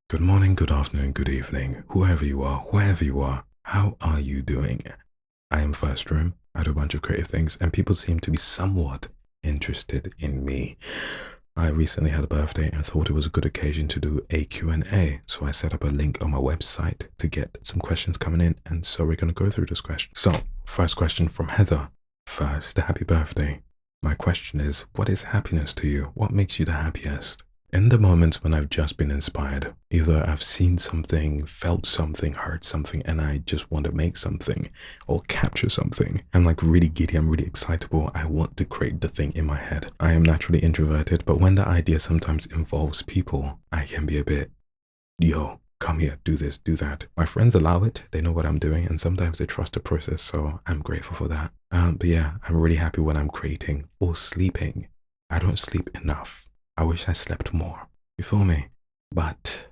Good morning, good afternoon, good evening, whoever you are, wherever you are, how are you doing? I am First Room, I do a bunch of creative things, and people seem to be somewhat interested in me. I recently had a birthday and thought it was a good occasion to do a Q&A, so I set up a link on my website to get some questions coming in, and so we're going to go through this question. So, first question from Heather. First, happy birthday. My question is, what is happiness to you? What makes you the happiest? In the moments when I've just been inspired, either I've seen something, felt something, heard something, and I just want to make something or capture something. I'm like really giddy, I'm really excitable. I want to create the thing in my head. I am naturally introverted, but when the idea sometimes involves people, I can be a bit, yo, come here, do this, do that. My friends allow it, they know what I'm doing, and sometimes they trust the process, so I'm grateful for that. But yeah, I'm really happy when I'm creating or sleeping. I don't sleep enough. I wish I slept more. You feel me? But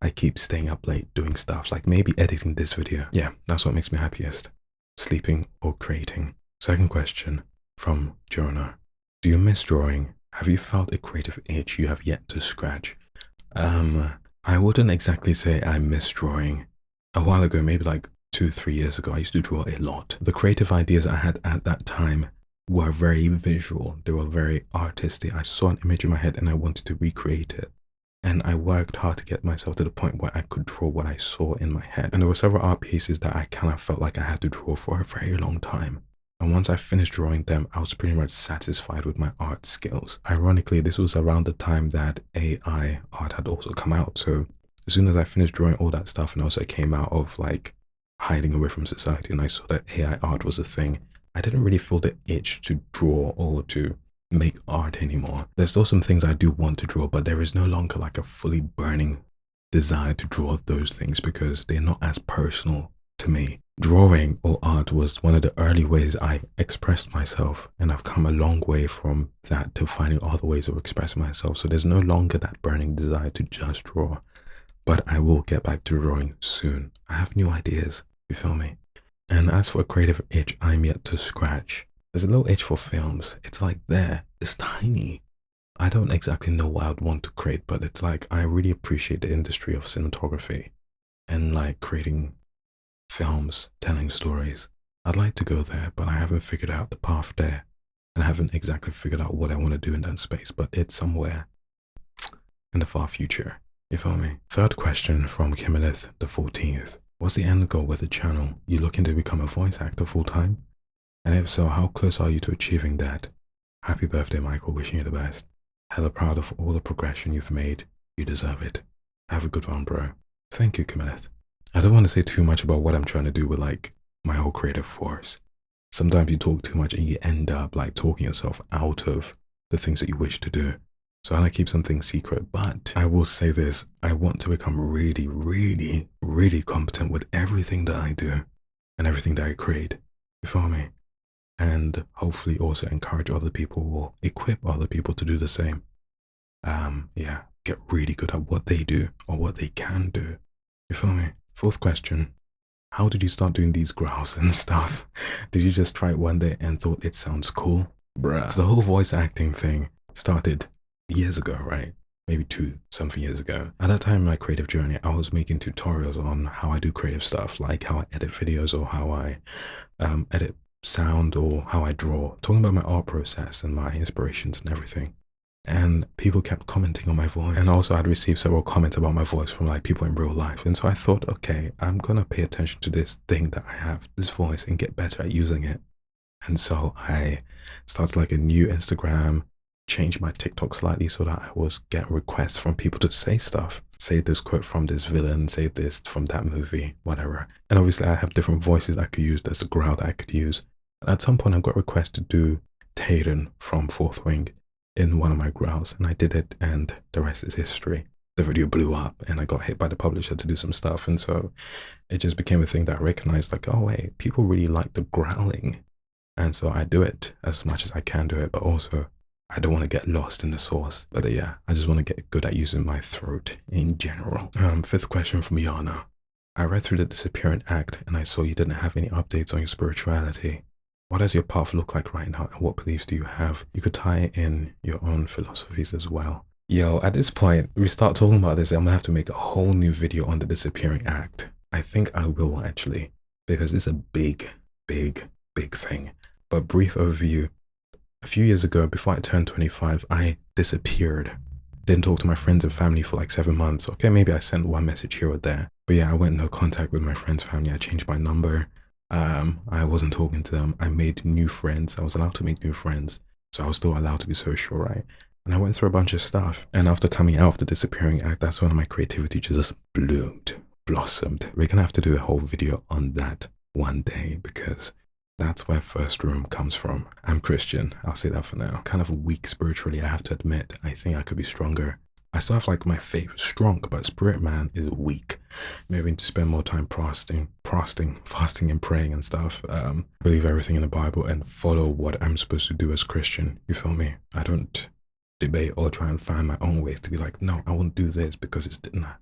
I keep staying up late doing stuff, like maybe editing this video. Yeah, that's what makes me happiest. Sleeping or creating. Second question from Jonah. Do you miss drawing? Have you felt a creative itch you have yet to scratch? I wouldn't exactly say I miss drawing. A while ago, maybe like 2-3 years ago, I used to draw a lot. The creative ideas I had at that time were very visual. They were very artistic. I saw an image in my head and I wanted to recreate it. And I worked hard to get myself to the point where I could draw what I saw in my head. And there were several art pieces that I kind of felt like I had to draw for a very long time. And once I finished drawing them, I was pretty much satisfied with my art skills. Ironically, this was around the time that AI art had also come out. So as soon as I finished drawing all that stuff and also came out of like hiding away from society and I saw that AI art was a thing, I didn't really feel the itch to draw or to make art anymore. There's still some things I do want to draw, but there is no longer like a fully burning desire to draw those things because they're not as personal to me. Drawing or art was one of the early ways I expressed myself, and I've come a long way from that to finding other ways of expressing myself. So there's no longer that burning desire to just draw, but I will get back to drawing soon. I have new ideas, you feel me? And as for a creative itch I'm yet to scratch, there's a little itch for films. It's like there, it's tiny. I don't exactly know what I'd want to create, but it's like I really appreciate the industry of cinematography and like creating films, telling stories. I'd like to go there, but I haven't figured out the path there. And I haven't exactly figured out what I want to do in that space, but it's somewhere in the far future. You feel me? Third question from Kamilith, the 14th. What's the end goal with the channel? You looking to become a voice actor full time? And if so, how close are you to achieving that? Happy birthday, Michael. Wishing you the best. Hella proud of all the progression you've made. You deserve it. Have a good one, bro. Thank you, Kamilith. I don't want to say too much about what I'm trying to do with like my whole creative force. Sometimes you talk too much and you end up like talking yourself out of the things that you wish to do. So I like to keep something secret, but I will say this, I want to become really, really, really competent with everything that I do and everything that I create. You feel me? And hopefully also encourage other people or equip other people to do the same. Yeah, get really good at what they do or what they can do. You feel me? Fourth question. How did you start doing these growls and stuff? Did you just try it one day and thought it sounds cool? Bruh. So the whole voice acting thing started years ago, right? Maybe 2-something years ago. At that time in my creative journey, I was making tutorials on how I do creative stuff, like how I edit videos or how I edit sound or how I draw, talking about my art process and my inspirations and everything. And people kept commenting on my voice. And also I'd received several comments about my voice from like people in real life. And so I thought, okay, I'm gonna pay attention to this thing that I have, this voice, and get better at using it. And so I started like a new Instagram, changed my TikTok slightly so that I was getting requests from people to say stuff. Say this quote from this villain, say this from that movie, whatever. And obviously I have different voices I could use. There's a growl that I could use. And at some point I got requests to do Taden from Fourth Wing in one of my growls. And I did it and the rest is history. The video blew up and I got hit by the publisher to do some stuff. And so it just became a thing that I recognized like, oh wait, people really like the growling. And so I do it as much as I can do it, but also I don't want to get lost in the source. But yeah, I just want to get good at using my throat in general. Fifth question from Yana. I read through the Disappearance Act and I saw you didn't have any updates on your spirituality. What does your path look like right now and what beliefs do you have? You could tie in your own philosophies as well. Yo, at this point, we start talking about this, I'm gonna have to make a whole new video on the disappearing act. I think I will actually, because it's a big, big, big thing. But brief overview. A few years ago, before I turned 25, I disappeared. Didn't talk to my friends and family for like 7 months. Okay, maybe I sent one message here or there. But yeah, I went no contact with my friends' family. I changed my number. I wasn't talking to them. I made new friends. I was allowed to make new friends. So I was still allowed to be social, right? And I went through a bunch of stuff. And after coming out of the disappearing act, that's when my creativity just bloomed, blossomed. We're gonna have to do a whole video on that one day because that's where first room comes from. I'm Christian, I'll say that for now. Kind of weak spiritually, I have to admit. I think I could be stronger. I still have like my faith strong, but spirit man is weak. Maybe to spend more time fasting and praying and stuff. Believe everything in the Bible and follow what I'm supposed to do as Christian. You feel me? I don't debate or try and find my own ways to be like, no, I won't do this because it's, nah.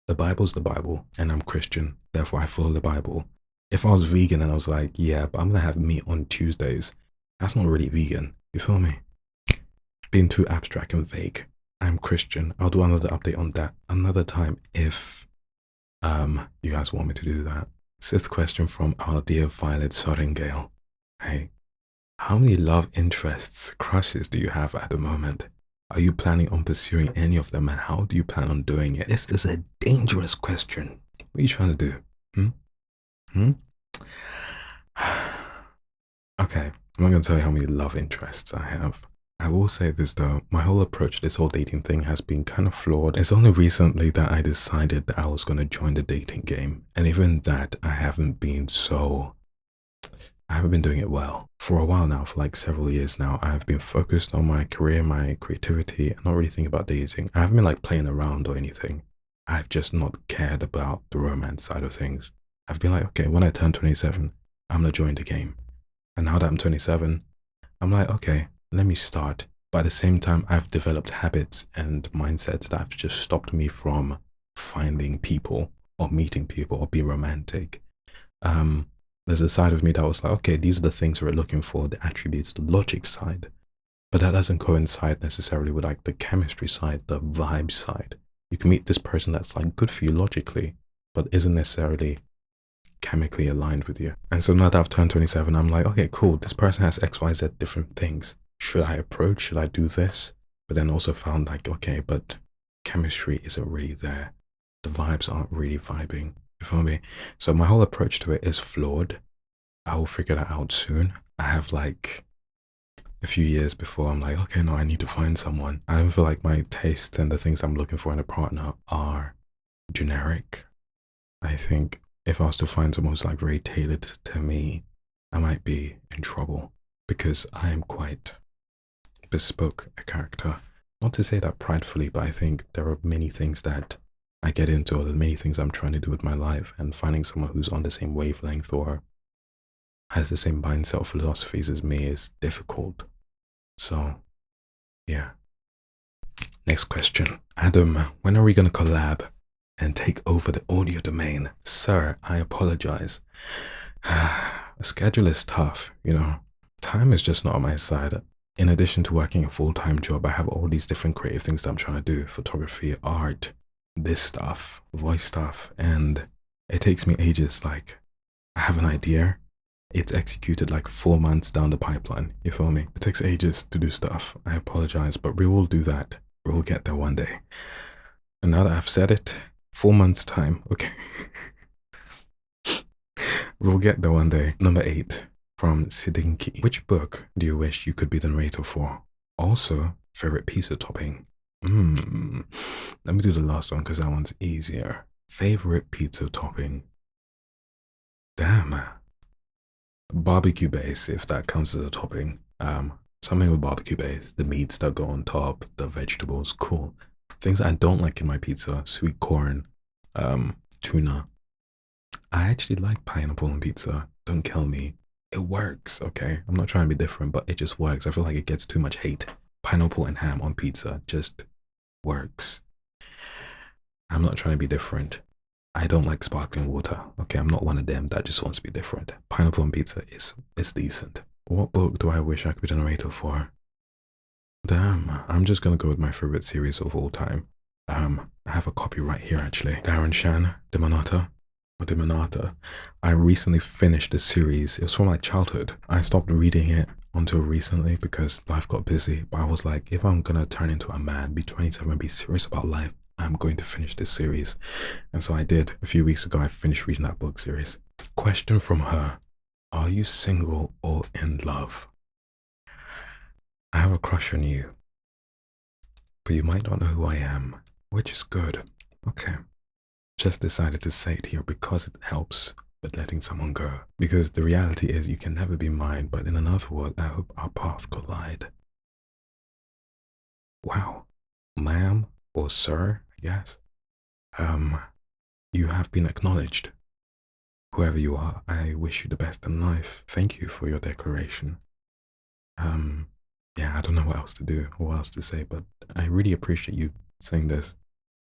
The Bible's the Bible and I'm Christian, therefore I follow the Bible. If I was vegan and I was like, yeah, but I'm gonna have meat on Tuesdays, that's not really vegan. You feel me? Being too abstract and vague. I'm Christian. I'll do another update on that another time if you guys want me to do that. Sixth question from our dear Violet Sorrengail. Hey, how many love interests, crushes do you have at the moment? Are you planning on pursuing any of them and how do you plan on doing it? This is a dangerous question. What are you trying to do? Okay, I'm not going to tell you how many love interests I have. I will say this though, my whole approach to this whole dating thing has been kind of flawed. It's only recently that I decided that I was going to join the dating game. And even that, I haven't been doing it well. For a while now, for like several years now, I have been focused on my career, my creativity, and not really thinking about dating. I haven't been like playing around or anything. I've just not cared about the romance side of things. I've been like, okay, when I turn 27, I'm going to join the game. And now that I'm 27, I'm like, okay, let me start. But at the same time, I've developed habits and mindsets that have just stopped me from finding people or meeting people or being romantic. There's a side of me that was like, okay, these are the things we're looking for, the attributes, the logic side. But that doesn't coincide necessarily with like the chemistry side, the vibe side. You can meet this person that's like good for you logically, but isn't necessarily chemically aligned with you. And so now that I've turned 27, I'm like, okay, cool. This person has X, Y, Z different things. Should I approach? Should I do this? But then also found like, okay, but chemistry isn't really there. The vibes aren't really vibing. You feel me? So my whole approach to it is flawed. I will figure that out soon. I have like a few years before I'm like, okay, no, I need to find someone. I don't feel like my taste and the things I'm looking for in a partner are generic. I think if I was to find someone who's like very tailored to me, I might be in trouble because I am quite bespoke a character. Not to say that pridefully, but I think there are many things that I get into or the many things I'm trying to do with my life, and finding someone who's on the same wavelength or has the same mindset or philosophies as me is difficult. So, yeah. Next question. Adam, when are we going to collab and take over the audio domain? Sir, I apologize. The schedule is tough, you know. Time is just not on my side. In addition to working a full-time job, I have all these different creative things that I'm trying to do. Photography, art, this stuff, voice stuff, and it takes me ages. Like, I have an idea. It's executed like 4 months down the pipeline. You feel me? It takes ages to do stuff. I apologize, but we will do that. We will get there one day. And now that I've said it, 4 months time, okay. We'll get there one day. Number 8 from Sdinky. Which book do you wish you could be the narrator for? Also, favorite pizza topping. Let me do the last one because that one's easier. Favorite pizza topping. Damn. Barbecue base, if that counts as a topping. Something with barbecue base. The meats that go on top, the vegetables, cool. Things I don't like in my pizza, sweet corn, tuna. I actually like pineapple on pizza. Don't kill me. It works, okay? I'm not trying to be different, but it just works. I feel like it gets too much hate. Pineapple and ham on pizza just works. I'm not trying to be different. I don't like sparkling water, okay? I'm not one of them that just wants to be different. Pineapple on pizza is decent. What book do I wish I could be the narrator for? Damn, I'm just gonna go with my favorite series of all time. I have a copy right here actually. Darren Shan, Demonata. Or Demonata. I recently finished the series. It was from my childhood. I stopped reading it until recently because life got busy. But I was like, if I'm gonna turn into a man, be 27, be serious about life, I'm going to finish this series. And so I did. A few weeks ago, I finished reading that book series. Question from her. Are you single or in love? I have a crush on you, but you might not know who I am, which is good. Okay. Just decided to say it here because it helps with letting someone go. Because the reality is you can never be mine, but in another word, I hope our paths collide. Wow. Ma'am or sir, I guess. You have been acknowledged. Whoever you are, I wish you the best in life. Thank you for your declaration. Yeah, I don't know what else to do or what else to say, but I really appreciate you saying this.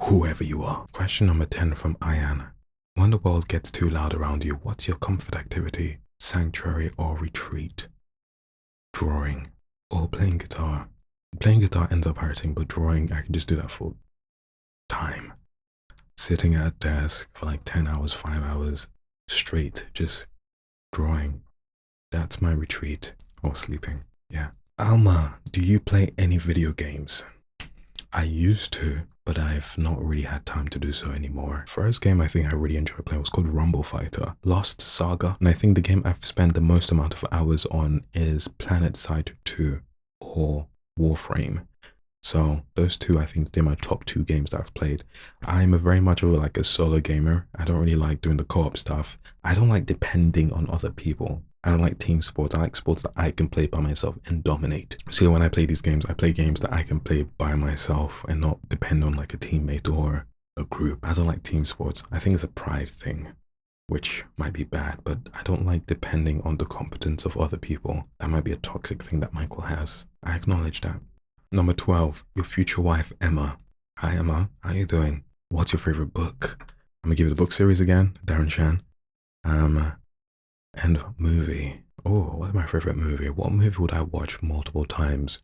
Whoever you are. Question number 10 from Ayan. When the world gets too loud around you, what's your comfort activity? Sanctuary or retreat? Drawing or playing guitar? Playing guitar ends up hurting, but drawing, I can just do that full time. Sitting at a desk for like 10 hours, 5 hours straight, just drawing. That's my retreat. Or sleeping, yeah. Alma, do you play any video games? I used to, but I've not really had time to do so anymore. First game I think I really enjoyed playing was called Rumble Fighter, Lost Saga, and I think the game I've spent the most amount of hours on is PlanetSide 2 or Warframe. So those two, I think they're my top 2 games that I've played. I'm very much of like a solo gamer. I don't really like doing the co-op stuff. I don't like depending on other people. I don't like team sports. I like sports that I can play by myself and dominate. So when I play these games, I play games that I can play by myself and not depend on like a teammate or a group. I don't like team sports. I think it's a pride thing, which might be bad, but I don't like depending on the competence of other people. That might be a toxic thing that Michael has. I acknowledge that. Number 12, your future wife, Emma. Hi, Emma. How you doing? What's your favorite book? I'm gonna give you the book series again, Darren Shan. And movie. Oh, what's my favorite movie? What movie would I watch multiple times?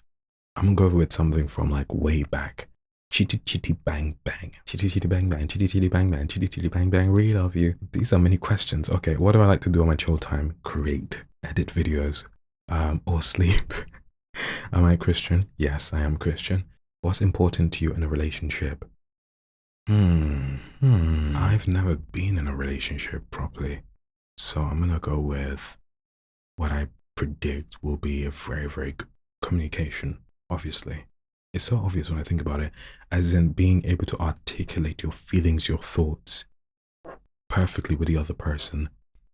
I'm gonna go with something from like way back. Chitty Chitty Bang Bang. Chitty Chitty Bang Bang. Chitty Chitty Bang Bang. Chitty Chitty Bang Bang. Really love you. These are many questions. Okay, what do I like to do on my chill time? Create, edit videos, or sleep. Am I Christian? Yes, I am Christian. What's important to you in a relationship? I've never been in a relationship properly. So I'm gonna go with what I predict will be a very, very good communication, obviously. It's so obvious when I think about it, as in being able to articulate your feelings, your thoughts perfectly with the other person.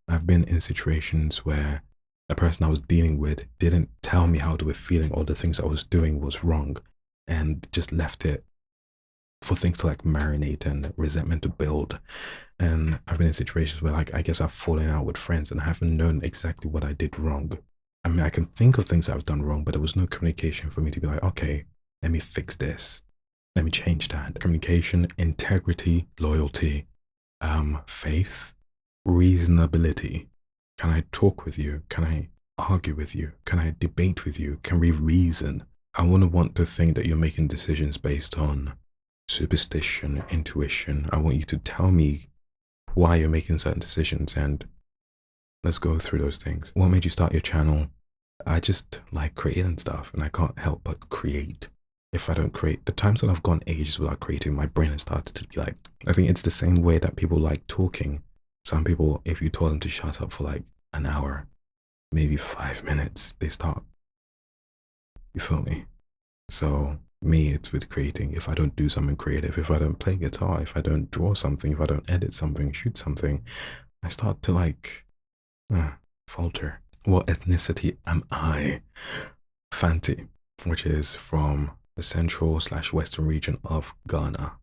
I've been in situations where the person I was dealing with didn't tell me how they were feeling or the things I was doing was wrong and just left it for things to like marinate and resentment to build. And I've been in situations where like I guess I've fallen out with friends and I haven't known exactly what I did wrong. I mean, I can think of things I've done wrong, but there was no communication for me to be like, okay, let me fix this. Let me change that. Communication, integrity, loyalty, faith, reasonability. Can I talk with you? Can I argue with you? Can I debate with you? Can we reason? I wouldn't want to think that you're making decisions based on superstition, intuition. I want you to tell me why you're making certain decisions and let's go through those things. What made you start your channel? I just like creating stuff and I can't help but create. If I don't create, the times that I've gone ages without creating, my brain has started to be like, I think it's the same way that people like talking. Some people, if you told them to shut up for like an hour, maybe 5 minutes, they start. You feel me? So me, it's with creating. If I don't do something creative, if I don't play guitar, if I don't draw something, if I don't edit something, shoot something, I start to like falter. What ethnicity am I? Fanti, which is from the central/western region of Ghana.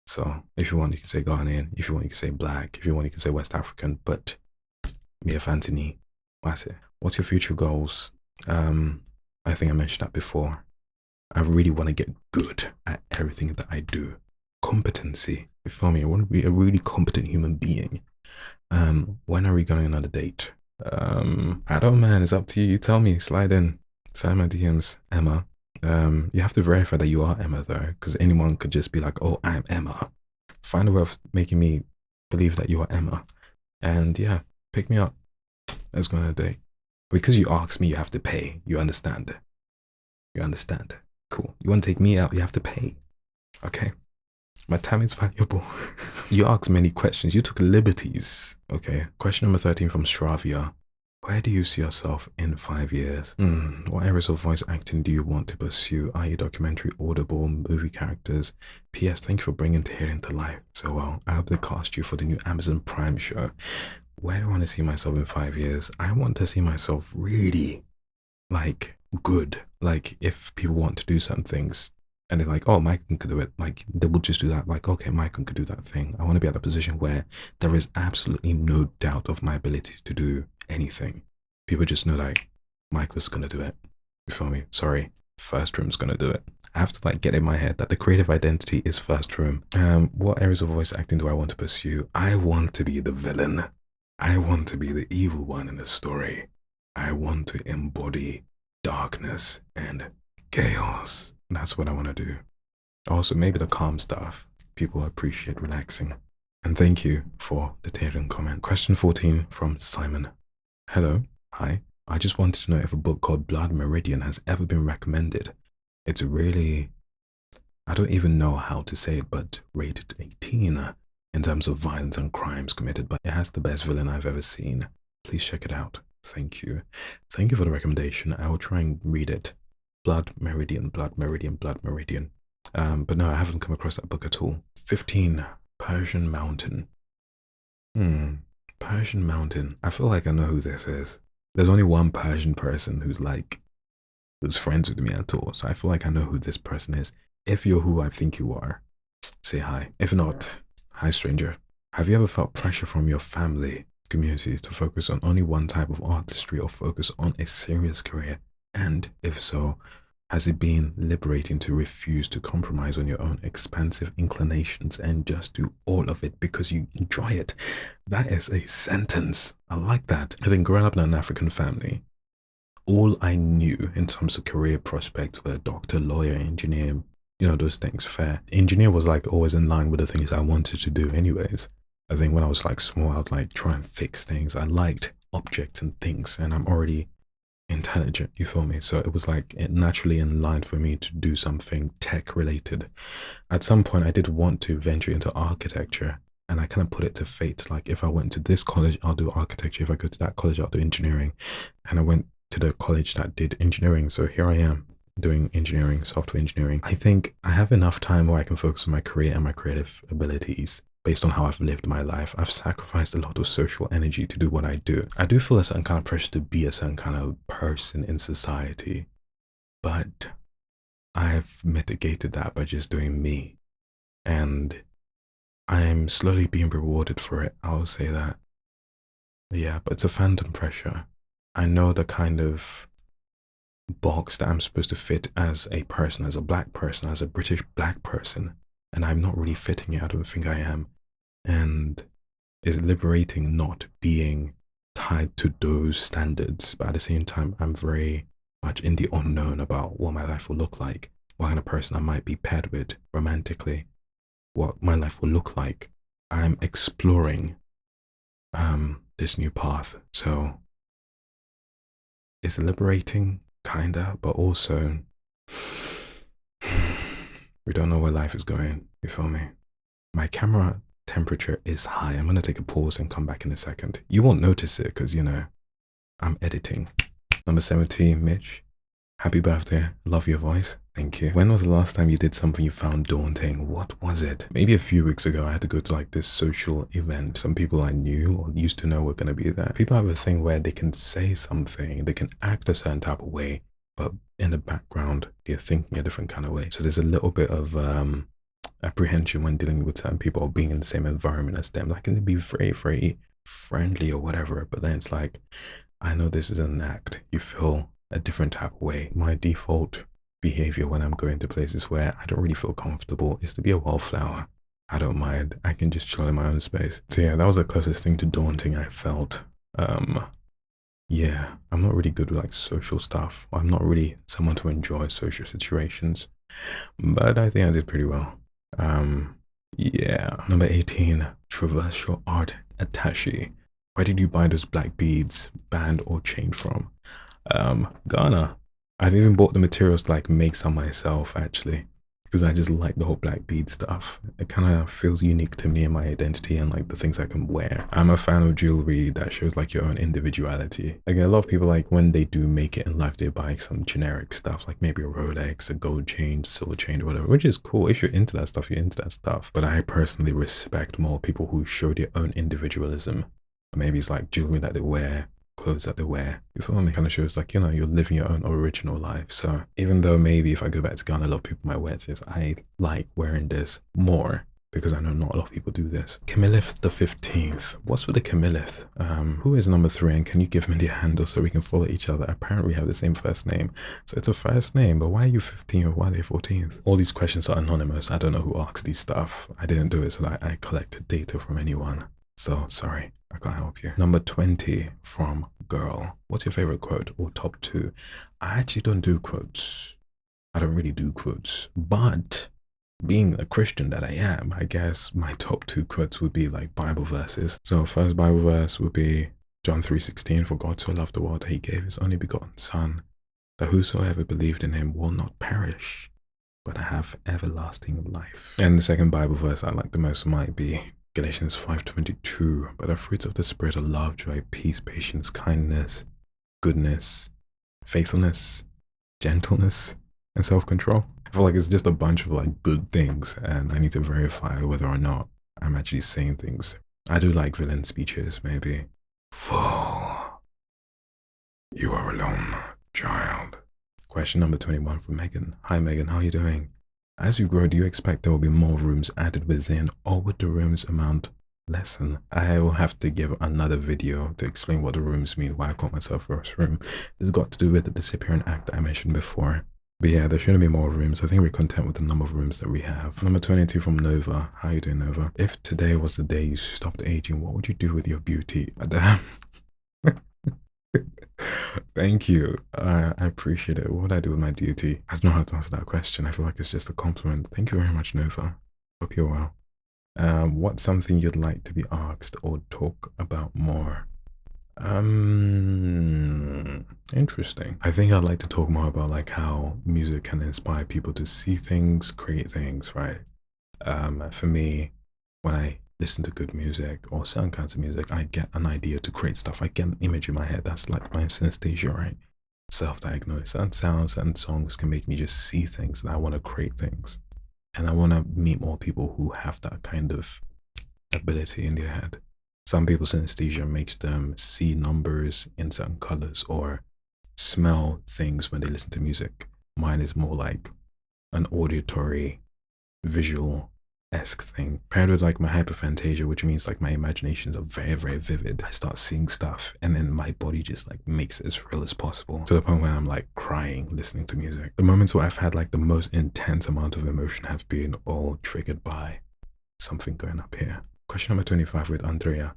So if you want, you can say Ghanaian. If you want, you can say black. If you want, you can say West African. But me a Fantini. That's it. What's your future goals? I think I mentioned that before. I really want to get good at everything that I do. Competency. You feel me? I want to be a really competent human being. When are we going on another date? I don't, man. It's up to you. You tell me. Slide in. Slide my DMs. Emma. You have to verify that you are Emma though, because anyone could just be like, oh, I'm Emma. Find a way of making me believe that you are Emma. And yeah, pick me up. Let's go on a date. Because you asked me, you have to pay. You understand? You understand? Cool. You want to take me out, you have to pay. Okay. My time is valuable. You asked many questions. You took liberties. Okay. Question number 13 from Stravia. Where do you see yourself in 5 years? What areas of voice acting do you want to pursue? i.e. documentary, audible, movie characters? P.S. Thank you for bringing Tyrion to life so well. I hope they cast you for the new Amazon Prime show. Where do I want to see myself in 5 years? I want to see myself really, like, good. Like, if people want to do some things and they're like, oh, Michael could do it. Like, they will just do that. Like, okay, Michael could do that thing. I want to be at a position where there is absolutely no doubt of my ability to do anything. People just know, like, Michael's gonna do it. You feel me? Sorry, First Room's gonna do it. I have to like get in my head that the creative identity is First Room. What areas of voice acting do I want to pursue? I want to be the villain. I want to be the evil one in the story. I want to embody darkness and chaos. That's what I want to do. Also, maybe the calm stuff. People appreciate relaxing. And thank you for the Tyrion comment. Question 14 from Simon. Hello. Hi. I just wanted to know if a book called Blood Meridian has ever been recommended. It's really, I don't even know how to say it, but rated 18 in terms of violence and crimes committed, but it has the best villain I've ever seen. Please check it out. Thank you. Thank you for the recommendation. I will try and read it. Blood Meridian, Blood Meridian, Blood Meridian. But no, I haven't come across that book at all. 15, PersianMountain. PersianMountain. I feel like I know who this is. There's only one Persian person who's friends with me at all. So I feel like I know who this person is. If you're who I think you are, say hi. If not, hi stranger. Have you ever felt pressure from your family community to focus on only one type of artistry or focus on a serious career? And if so, has it been liberating to refuse to compromise on your own expansive inclinations and just do all of it because you enjoy it? That is a sentence. I like that. I think growing up in an African family, all I knew in terms of career prospects were doctor, lawyer, engineer, you know, those things, fair. Engineer was like always in line with the things I wanted to do anyways. I think when I was like small, I'd like try and fix things. I liked objects and things, and I'm already intelligent, you feel me? So it was like naturally in line for me to do something tech related. At some point I did want to venture into architecture, and I kind of put it to fate. Like, if I went to this college, I'll do architecture. If I go to that college, I'll do engineering. And I went to the college that did engineering. So here I am doing engineering, software engineering. I think I have enough time where I can focus on my career and my creative abilities. Based on how I've lived my life, I've sacrificed a lot of social energy to do what I do. I do feel a certain kind of pressure to be a certain kind of person in society, but I've mitigated that by just doing me. And I'm slowly being rewarded for it, I'll say that. Yeah, but it's a phantom pressure. I know the kind of box that I'm supposed to fit as a person, as a black person, as a British black person, and I'm not really fitting it. I don't think I am. And it's liberating not being tied to those standards, but at the same time, I'm very much in the unknown about what my life will look like, what kind of person I might be paired with romantically, what my life will look like. I'm exploring this new path. So it's liberating, kinda, but also we don't know where life is going, you feel me? My camera temperature is high. I'm gonna take a pause and come back in a second. You won't notice it because, you know, I'm editing. Number 17, Mitch. Happy birthday. Love your voice. Thank you. When was the last time you did something you found daunting? What was it? Maybe a few weeks ago, I had to go to like this social event. Some people I knew or used to know were going to be there. People have a thing where they can say something, they can act a certain type of way, but in the background, they're thinking a different kind of way. So there's a little bit of apprehension when dealing with certain people or being in the same environment as them. Like, can be very, very friendly or whatever, but then it's like, I know this is an act. You feel a different type of way. My default behavior when I'm going to places where I don't really feel comfortable is to be a wallflower. I don't mind. I can just chill in my own space. So yeah, that was the closest thing to daunting I felt. Yeah, I'm not really good with like social stuff. I'm not really someone to enjoy social situations, but I think I did pretty well. Um, yeah. Number 18, traverse your art attaché. Where did you buy those black beads, band or chain from? Ghana. I've even bought the materials to like make some myself actually, because I just like the whole black bead stuff. It kind of feels unique to me and my identity and like the things I can wear. I'm a fan of jewelry that shows like your own individuality. Like a lot of people, like when they do make it in life, they buy some generic stuff, like maybe a Rolex, a gold chain, silver chain, or whatever, which is cool. If you're into that stuff, you're into that stuff. But I personally respect more people who show their own individualism. Maybe it's like jewelry that they wear, clothes that they wear. You feel me? Kind of shows like, you know, you're living your own original life. So even though maybe if I go back to Ghana, a lot of people might wear this, I like wearing this more because I know not a lot of people do this. Kamilith the 15th. What's with the Kamilith? Who is number 3 and can you give me the handle so we can follow each other? Apparently we have the same first name. So it's a first name, but why are you 15th or why are they 14th? All these questions are anonymous. I don't know who asked these stuff. I didn't do it so that I collected data from anyone. So sorry, I can't help you. Number 20 from Girl. What's your favorite quote or top 2? I actually don't do quotes. I don't really do quotes, but being a Christian that I am, I guess my top 2 quotes would be like Bible verses. So first Bible verse would be John 3:16, for God so loved the world that he gave his only begotten son, that whosoever believed in him will not perish, but have everlasting life. And the second Bible verse I like the most might be Galatians 5:22, but the fruits of the Spirit are love, joy, peace, patience, kindness, goodness, faithfulness, gentleness, and self-control. I feel like it's just a bunch of like good things and I need to verify whether or not I'm actually saying things. I do like villain speeches, maybe. Fool, you are alone, child. Question number 21 from Megan. Hi Megan, how are you doing? As you grow, do you expect there will be more rooms added within, or would the rooms amount lessen? I will have to give another video to explain what the rooms mean, why I call myself first room. It's got to do with the disappearing act I mentioned before. But yeah, there shouldn't be more rooms. I think we're content with the number of rooms that we have. Number 22 from Nova. How you doing, Nova? If today was the day you stopped aging, what would you do with your beauty? Thank you. I appreciate it. What would I do with my beauty? I don't know how to answer that question. I feel like it's just a compliment. Thank you very much, Nova. Hope you're well. What's something you'd like to be asked or talk about more? Interesting. I think I'd like to talk more about like how music can inspire people to see things, create things, right? For me, when I listen to good music or certain kinds of music, I get an idea to create stuff. I get an image in my head. That's like my synesthesia, right? Self-diagnose. Certain sounds and songs can make me just see things and I want to create things. And I want to meet more people who have that kind of ability in their head. Some people's synesthesia makes them see numbers in certain colors or smell things when they listen to music. Mine is more like an auditory, visual-esque thing. Paired with like my hyperphantasia, which means like my imaginations are very, very vivid. I start seeing stuff and then my body just like makes it as real as possible to the point where I'm like crying listening to music. The moments where I've had like the most intense amount of emotion have been all triggered by something going up here. Question number 25 with Andrea.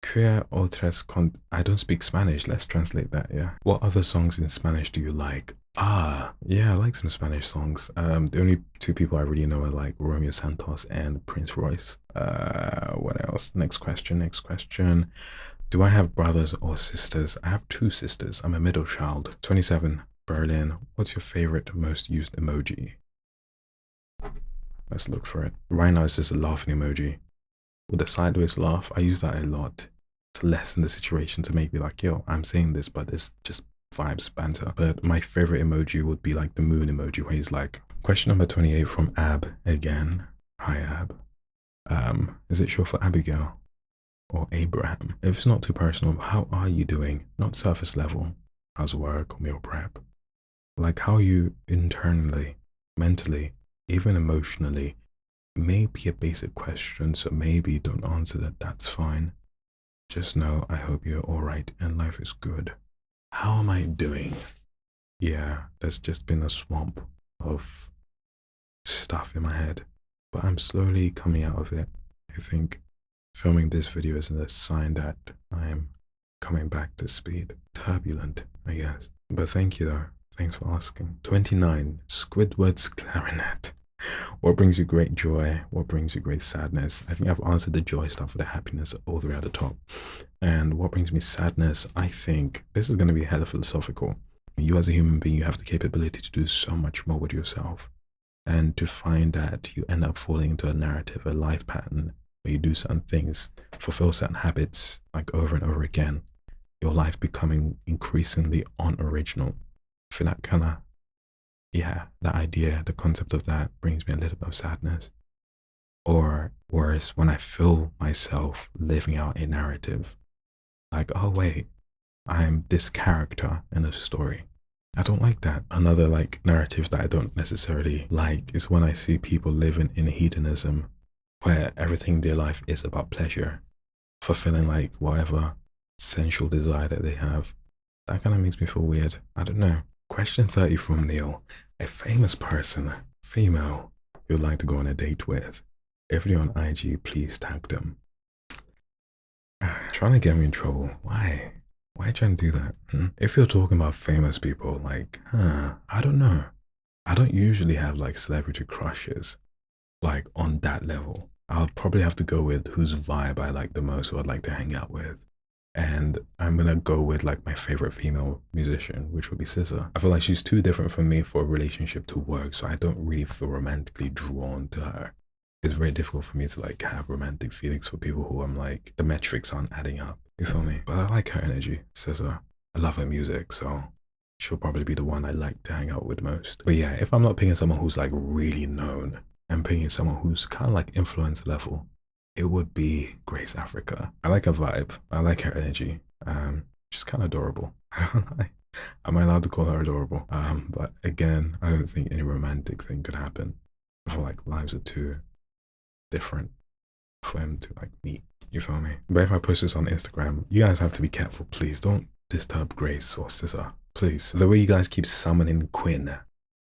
Que otras I don't speak Spanish. Let's translate that, yeah. What other songs in Spanish do you like? Yeah, I like some Spanish songs. The only 2 people I really know are like Romeo Santos and Prince Royce. What else? Next question. Do I have brothers or sisters? I have 2 sisters. I'm a middle child. 27, Berlin. What's your favorite, most used emoji? Let's look for it. Right now it's just a laughing emoji with a sideways laugh. I use that a lot to lessen the situation, to make me like, yo, I'm saying this, but it's just vibes, banter. But my favorite emoji would be like the moon emoji where he's like, question number 28 from Ab again. Hi Ab. Is it short for Abigail or Abraham? If it's not too personal, how are you doing? Not surface level. How's work or meal prep? Like how are you internally, mentally, even emotionally? Maybe a basic question, so maybe don't answer that, that's fine. Just know I hope you're alright and life is good. How am I doing? Yeah, there's just been a swamp of stuff in my head, but I'm slowly coming out of it. I think filming this video is a sign that I'm coming back to speed. Turbulent, I guess. But thank you though. Thanks for asking. 29. Squidwards Clarinette. What brings you great joy? What brings you great sadness? I think I've answered the joy stuff for the happiness all the way at the top. And what brings me sadness? I think this is going to be hella philosophical. You as a human being, you have the capability to do so much more with yourself. And to find that you end up falling into a narrative, a life pattern, where you do certain things, fulfill certain habits, like over and over again, your life becoming increasingly unoriginal. I feel that kind of, yeah, the idea, the concept of that brings me a little bit of sadness. Or worse, when I feel myself living out a narrative, like, oh wait, I'm this character in a story. I don't like that. Another like narrative that I don't necessarily like is when I see people living in hedonism, where everything in their life is about pleasure, fulfilling like whatever sensual desire that they have. That kind of makes me feel weird. I don't know. Question 30 from Neil. A famous person, female, you'd like to go on a date with. If you're on IG, please tag them. Trying to get me in trouble. Why? Why are you trying to do that? If you're talking about famous people, like, I don't know. I don't usually have like celebrity crushes, like on that level. I'll probably have to go with whose vibe I like the most, who I'd like to hang out with. And I'm gonna go with like my favorite female musician, which would be SZA. I feel like she's too different from me for a relationship to work, so I don't really feel romantically drawn to her. It's very difficult for me to like have romantic feelings for people who I'm like, the metrics aren't adding up. You feel me? But I like her energy, SZA. I love her music, so she'll probably be the one I like to hang out with most. But yeah, if I'm not picking someone who's like really known, I'm picking someone who's kind of like influence level, it would be Grace Africa. I like her vibe. I like her energy. She's kind of adorable. Am I allowed to call her adorable? But again, I don't think any romantic thing could happen. I feel like lives are too different for him to like meet. You feel me? But if I post this on Instagram, you guys have to be careful. Please don't disturb Grace or SZA. Please. The way you guys keep summoning Quinn,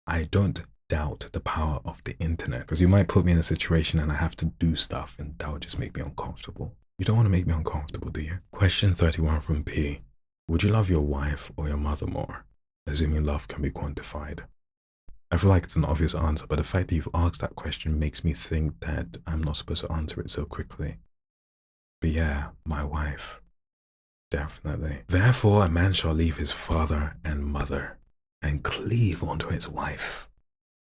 I don't doubt the power of the internet, because you might put me in a situation and I have to do stuff and that would just make me uncomfortable. You don't want to make me uncomfortable, do you? Question 31 from P. Would you love your wife or your mother more? Assuming love can be quantified. I feel like it's an obvious answer, but the fact that you've asked that question makes me think that I'm not supposed to answer it so quickly. But yeah, my wife. Definitely. Therefore, a man shall leave his father and mother and cleave onto his wife.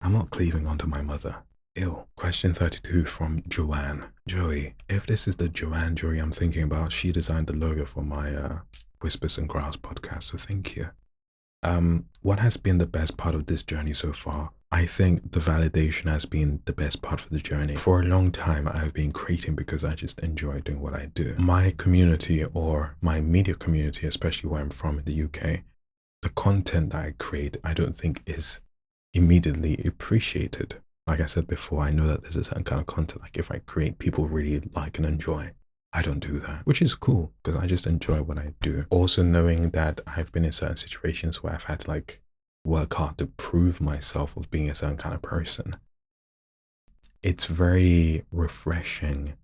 I'm not cleaving onto my mother. Ew. Question 32 from Joanne. Joey, if this is the Joanne Joey I'm thinking about, she designed the logo for my Whispers and Growls podcast, so thank you. What has been the best part of this journey so far? I think the validation has been the best part of the journey. For a long time, I've been creating because I just enjoy doing what I do. My community, or my media community, especially where I'm from in the UK, the content that I create, I don't think is immediately appreciated. Like I said before, I know that there's a certain kind of content, like if I create, people really like and enjoy. I don't do that, which is cool because I just enjoy what I do. Also knowing that I've been in certain situations where I've had to like work hard to prove myself of being a certain kind of person. It's very refreshing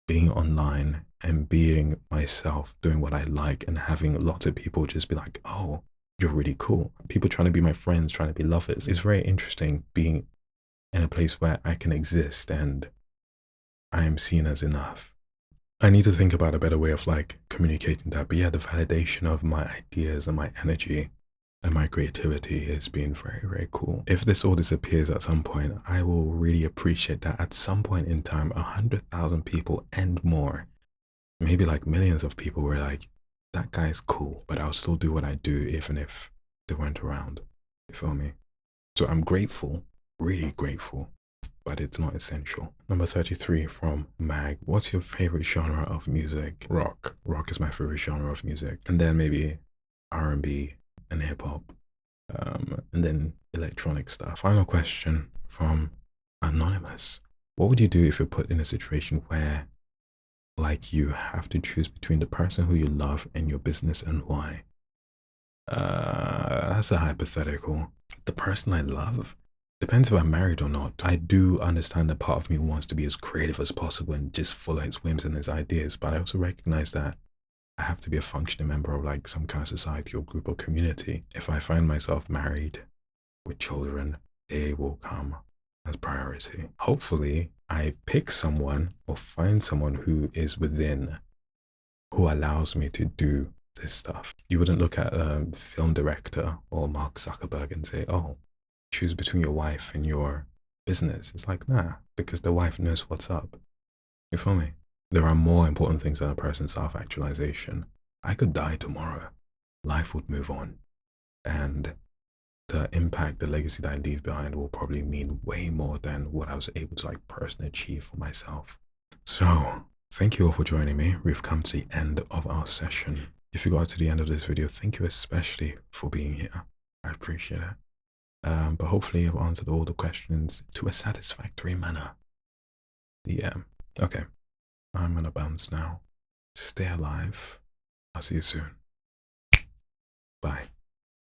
being online and being myself, doing what I like, and having lots of people just be like, oh, you're really cool. People trying to be my friends, trying to be lovers. It's very interesting being in a place where I can exist and I am seen as enough. I need to think about a better way of like communicating that. But yeah, the validation of my ideas and my energy and my creativity has been very, very cool. If this all disappears at some point, I will really appreciate that at some point in time, 100,000 people and more, maybe like millions of people were like, that guy's cool, but I'll still do what I do even if they weren't around. You feel me? So I'm grateful, really grateful, but it's not essential. Number 33 from Mag. What's your favorite genre of music? Rock. Rock is my favorite genre of music. And then maybe R&B and hip hop. And then electronic stuff. Final question from Anonymous. What would you do if you're put in a situation where like you have to choose between the person who you love and your business, and why? That's a hypothetical. The person I love? Depends if I'm married or not. I do understand that part of me wants to be as creative as possible and just follow his whims and his ideas, but I also recognize that I have to be a functioning member of like some kind of society or group or community. If I find myself married with children, they will come as priority. Hopefully, I pick someone or find someone who is within, who allows me to do this stuff. You wouldn't look at a film director or Mark Zuckerberg and say, oh, choose between your wife and your business. It's like, nah, because the wife knows what's up. You feel me? There are more important things than a person's self-actualization. I could die tomorrow. Life would move on. And the impact, the legacy that I leave behind will probably mean way more than what I was able to like personally achieve for myself. So thank you all for joining me. We've come to the end of our session. If you got to the end of this video, thank you especially for being here. I appreciate it. But hopefully I've answered all the questions to a satisfactory manner. Yeah. Okay. I'm gonna bounce now. Stay alive. I'll see you soon. Bye.